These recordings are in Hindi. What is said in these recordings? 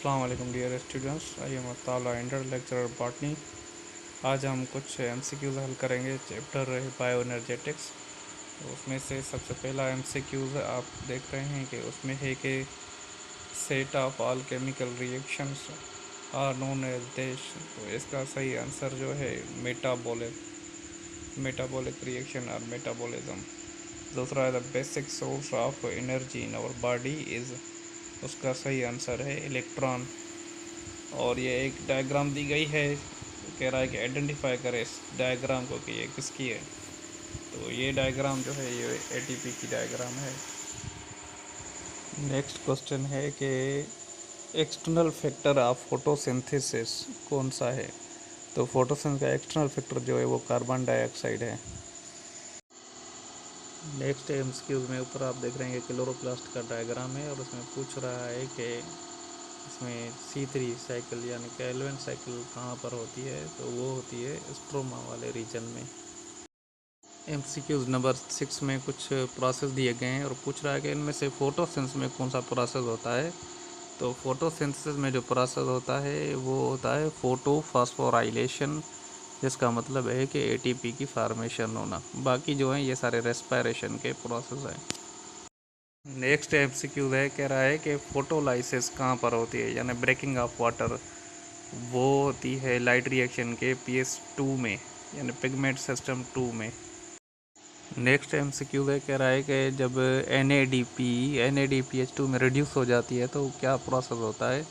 अस्सलाम वालेकुम डियर स्टूडेंट्स, आई एम ताला इंटर लेक्चरर बॉटनी। आज हम कुछ एमसीक्यूज़ हल करेंगे चैप्टर बायो एनर्जेटिक्स। तो उसमें से सबसे पहला एमसीक्यूज़ आप देख रहे हैं कि उसमें है कि set of all chemical reactions are known as dash. तो इसका सही आंसर जो है मेटाबॉलिक रिएक्शन और मेटाबॉलिज्म। दूसरा है the basic source of energy in our body is, उसका सही आंसर है इलेक्ट्रॉन। और ये एक डायग्राम दी गई है, कह रहा है कि आइडेंटिफाई करें इस डायग्राम को कि ये किसकी है। तो ये डायग्राम जो है ये एटीपी की डायग्राम है। नेक्स्ट क्वेश्चन है कि एक्सटर्नल फैक्टर ऑफ फोटोसिंथेसिस कौन सा है। तो फोटोसिंथेसिस का एक्सटर्नल फैक्टर जो है वो कार्बन डाइऑक्साइड है। नेक्स्ट एमसीक्यूज में ऊपर आप देख रहे हैं कि क्लोरोप्लास्ट का डायग्राम है और उसमें पूछ रहा है कि इसमें C3 साइकिल यानी कैल्विन साइकिल कहाँ पर होती है। तो वो होती है स्ट्रोमा वाले रीजन में। एमसीक्यूज नंबर 6 में कुछ प्रोसेस दिए गए हैं और पूछ रहा है कि इनमें से फोटोसिंथेसिस में कौन सा प्रोसेस होता है। तो फोटोसिंथेसिस में जो प्रोसेस होता है वो होता है फोटोफॉस्फोराइलेशन, जिसका मतलब है कि एटीपी की फार्मेशन होना। बाकी जो है ये सारे रेस्पिरेशन के प्रोसेस हैं। नेक्स्ट एमसीक्यू है, कह रहा है कि फोटोलाइसिस कहाँ पर होती है यानी ब्रेकिंग ऑफ वाटर। वो होती है लाइट रिएक्शन के PS2 में यानी पिगमेंट सिस्टम 2 में। नेक्स्ट एमसीक्यू है, कह रहा है कि जब NADPH2 में रिड्यूस हो जाती है तो क्या प्रोसेस होता है।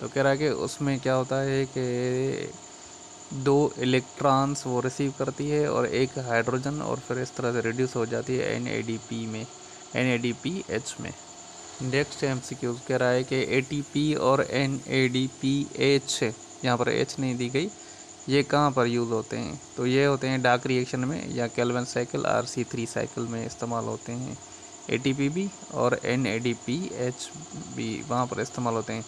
तो कह रहा है कि उसमें क्या होता है कि 2 इलेक्ट्रॉन्स वो रिसीव करती है और एक हाइड्रोजन, और फिर इस तरह से रिड्यूस हो जाती है NADPH में। नेक्स्ट एमसीक्यू कह रहा है कि ATP और NADPH, यहाँ पर H नहीं दी गई, ये कहाँ पर यूज़ होते हैं। तो ये होते हैं डार्क रिएक्शन में या कैल्विन साइकिल RC3 साइकिल में इस्तेमाल होते हैं। ATP भी और NADPH भी वहाँ पर इस्तेमाल होते हैं।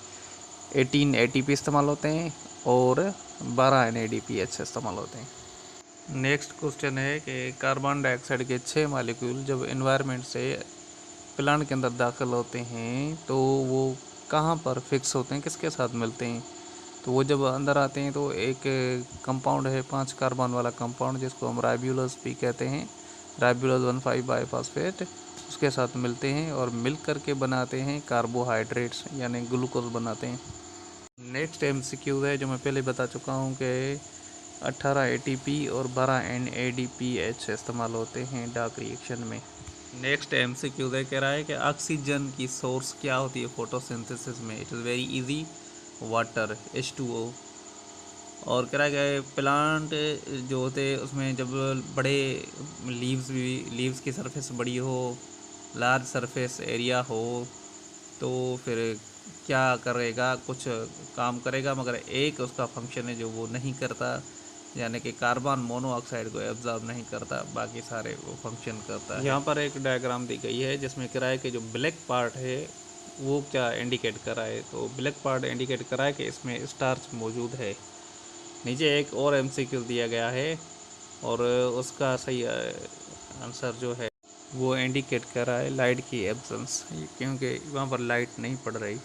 18 ATP इस्तेमाल होते हैं और 12 NADPH इस्तेमाल होते हैं। नेक्स्ट क्वेश्चन है कि कार्बन डाइऑक्साइड के 6 मॉलिक्यूल जब एनवायरनमेंट से प्लांट के अंदर दाखिल होते हैं तो वो कहाँ पर फिक्स होते हैं, किसके साथ मिलते हैं। तो वो जब अंदर आते हैं तो एक कंपाउंड है 5 कार्बन वाला कंपाउंड जिसको हम राइबुलोज भी कहते हैं, राइबुलोज 1,5 बाईफॉस्फेट, उसके साथ मिलते हैं और मिल करके बनाते हैं कार्बोहाइड्रेट्स यानी ग्लूकोज बनाते हैं। नेक्स्ट एमसीक्यू है जो मैं पहले बता चुका हूँ कि 18 ATP और 12 NADPH इस्तेमाल होते हैं डार्क रिएक्शन में। नेक्स्ट एमसीक्यू है, कह रहा है कि ऑक्सीजन की सोर्स क्या होती है फोटोसिंथेसिस में। It is very easy, water H2O। और कह रहा है कि प्लांट जो होते हैं उसमें जब बड़े लीव्स की सरफेस बड़ी हो, लार्ज सरफेस एरिया हो, तो फिर क्या करेगा, कुछ काम करेगा, मगर एक उसका फंक्शन है जो वो नहीं करता, यानी कि कार्बन मोनोऑक्साइड को एब्जॉर्ब नहीं करता, बाकी सारे वो फंक्शन करता है। यहाँ पर एक डायग्राम दी गई है जिसमें कह रहा है कि जो ब्लैक पार्ट है वो क्या इंडिकेट कर रहा है। तो ब्लैक पार्ट इंडिकेट कर रहा है कि इसमें स्टार्च मौजूद है। नीचे एक और एमसीक्यू दिया गया है और उसका सही आंसर जो है वो इंडिकेट कर रहा है लाइट की एब्सेंस, क्योंकि वहाँ पर लाइट नहीं पड़ रही।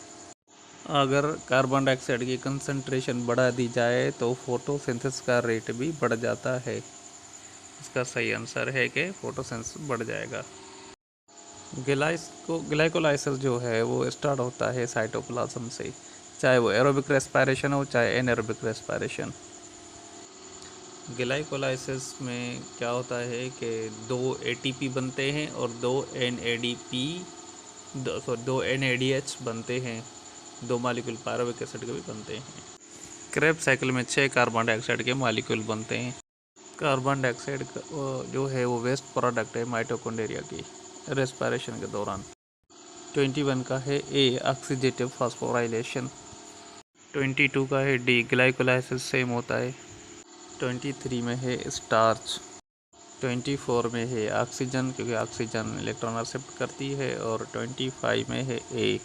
अगर कार्बन डाइऑक्साइड की कंसंट्रेशन बढ़ा दी जाए तो फोटोसिंथेसिस का रेट भी बढ़ जाता है। इसका सही आंसर है कि फोटोसिंथेसिस बढ़ जाएगा। ग्लाइकोलाइसिस जो है वो स्टार्ट होता है साइटोप्लाज्म से, चाहे वो एरोबिक रेस्पिरेशन हो चाहे एनएरोबिक रेस्पिरेशन। ग्लाइकोलाइसिस में क्या होता है कि 2 ATP बनते हैं और 2 NADH बनते हैं, 2 मॉलिक्यूल पायरुविक एसिड के भी बनते हैं। क्रेब साइकिल में 6 कार्बन डाइऑक्साइड के मॉलिक्यूल बनते हैं। कार्बन डाइऑक्साइड जो है वो वेस्ट प्रोडक्ट है माइटोकॉन्ड्रिया की रेस्पिरेशन के दौरान। 21 का है A ऑक्सीडेटिव फॉस्फोराइलेशन। 22 का है D ग्लाइकोलाइसिस सेम होता है। 23 में है स्टार्च। 24 में है ऑक्सीजन, क्योंकि ऑक्सीजन इलेक्ट्रॉन एक्सेप्ट करती है। और 25 में है A